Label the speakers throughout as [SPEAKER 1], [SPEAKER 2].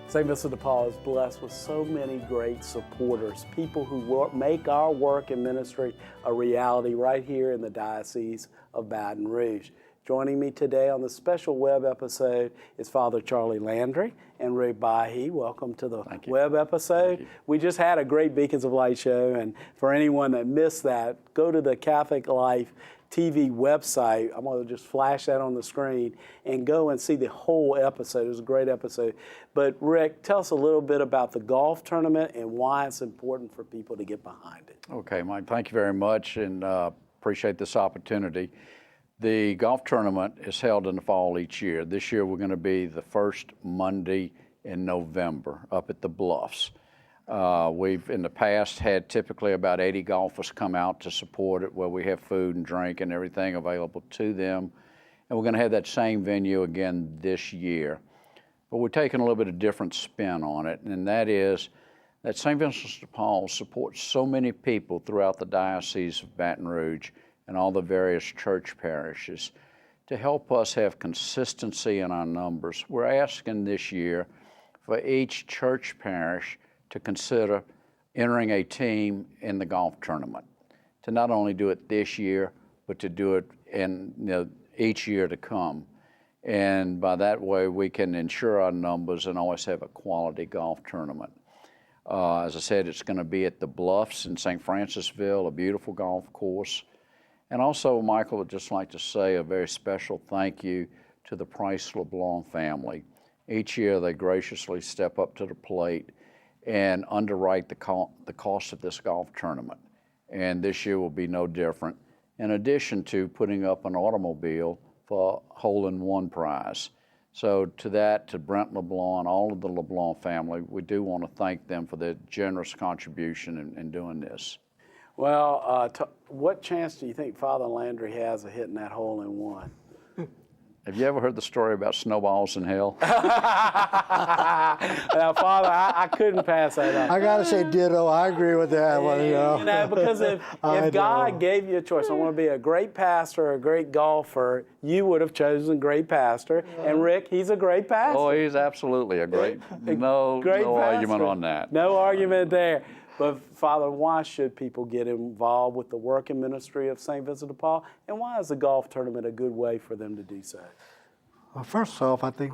[SPEAKER 1] St. Vincent de Paul is blessed with so many great supporters, people who make our work and ministry a reality right here in the Diocese of Baton Rouge. Joining me today on the special web episode is Father Charlie Landry and Rick Bahi. Welcome to the web episode. We just had a great Beacons of Light show, and for anyone that missed that, go to the Catholic Life TV website. I'm going to just flash that on the screen and go and see the whole episode. It was a great episode. But Rick, tell us a little bit about the golf tournament and why it's important for people to get behind it.
[SPEAKER 2] Okay, Mike, thank you very much, and appreciate this opportunity. The golf tournament is held in the fall each year. This year we're going to be the first Monday in November up at the Bluffs. We've in the past had typically about 80 golfers come out to support it, where we have food and drink and everything available to them. And we're going to have that same venue again this year. But we're taking a little bit of different spin on it, and that is that St. Vincent de Paul supports so many people throughout the Diocese of Baton Rouge and all the various church parishes to help us have consistency in our numbers. We're asking this year for each church parish to consider entering a team in the golf tournament, to not only do it this year, but to do it in each year to come. And by that way, we can ensure our numbers and always have a quality golf tournament. As I said, it's going to be at the Bluffs in St. Francisville, a beautiful golf course. And also, Michael, would just like to say a very special thank you to the Price LeBlanc family. Each year, they graciously step up to the plate and underwrite the cost of this golf tournament. And this year will be no different, in addition to putting up an automobile for a hole-in-one prize. So to Brent LeBlanc and all of the LeBlanc family, we do want to thank them for their generous contribution in doing this.
[SPEAKER 1] Well, what chance do you think Father Landry has of hitting that hole-in-one?
[SPEAKER 2] Have you ever heard the story about snowballs in hell?
[SPEAKER 1] Now, Father, I couldn't pass that up.
[SPEAKER 3] I gotta say ditto. I agree with that one.
[SPEAKER 1] Because if God gave you a choice, I want to be a great pastor or a great golfer, you would have chosen great pastor. And Rick, he's a great pastor.
[SPEAKER 2] Oh, he's absolutely a great. No argument on that.
[SPEAKER 1] No argument there. But Father, why should people get involved with the work and ministry of St. Vincent de Paul? And why is the golf tournament a good way for them to do so?
[SPEAKER 3] Well, first off, I think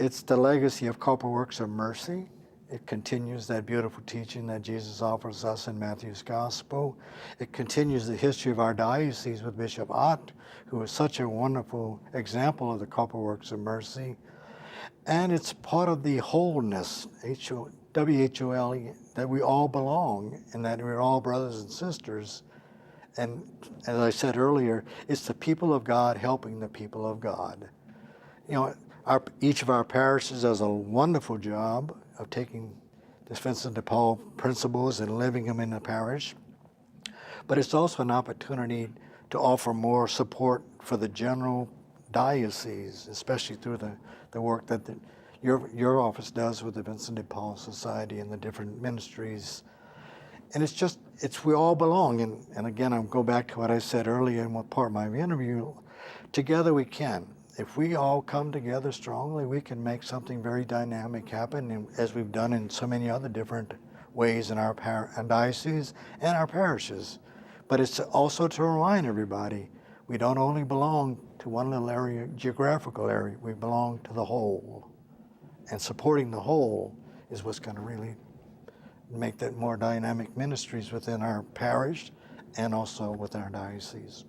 [SPEAKER 3] it's the legacy of corporal works of mercy. It continues that beautiful teaching that Jesus offers us in Matthew's Gospel. It continues the history of our diocese with Bishop Ott, who is such a wonderful example of the corporal works of mercy. And it's part of the wholeness, WHOLE, that we all belong and that we're all brothers and sisters. And as I said earlier, it's the people of God helping the people of God. Each of our parishes does a wonderful job of taking the Vincent de Paul principles and living them in the parish. But it's also an opportunity to offer more support for the general diocese, especially through the work that your office does with the Vincent de Paul Society and the different ministries. And we all belong. And again, I'll go back to what I said earlier in what part of my interview. Together we can. If we all come together strongly, we can make something very dynamic happen, and as we've done in so many other different ways in our diocese and our parishes. But it's also to remind everybody, we don't only belong to one little area, geographical area, we belong to the whole. And supporting the whole is what's going to really make that more dynamic ministries within our parish and also with our diocese.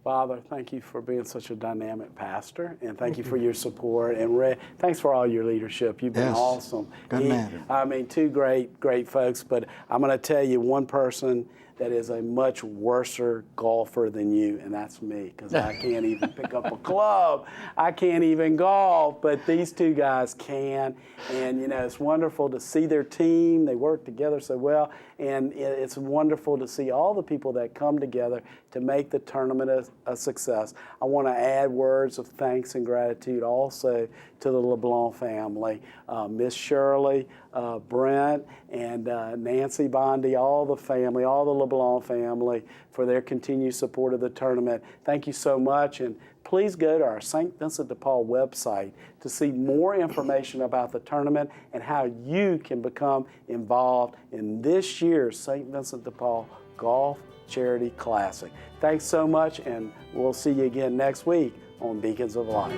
[SPEAKER 1] Father, thank you for being such a dynamic pastor, and thank you for your support. And Ray, thanks for all your leadership. You've been awesome.
[SPEAKER 3] Good man.
[SPEAKER 1] I mean, two great folks, but I'm going to tell you one person that is a much worser golfer than you, and that's me, because I can't even pick up a club. I can't even golf, but these two guys can. And, it's wonderful to see their team. They work together so well, and it's wonderful to see all the people that come together to make the tournament a success. I want to add words of thanks and gratitude also to the LeBlanc family, Miss Shirley, Brent, and Nancy Bondi, all the family, all the LeBlanc family for their continued support of the tournament. Thank you so much, and please go to our St. Vincent de Paul website to see more information about the tournament and how you can become involved in this year's St. Vincent de Paul Golf Charity Classic. Thanks so much, and we'll see you again next week on Beacons of Light.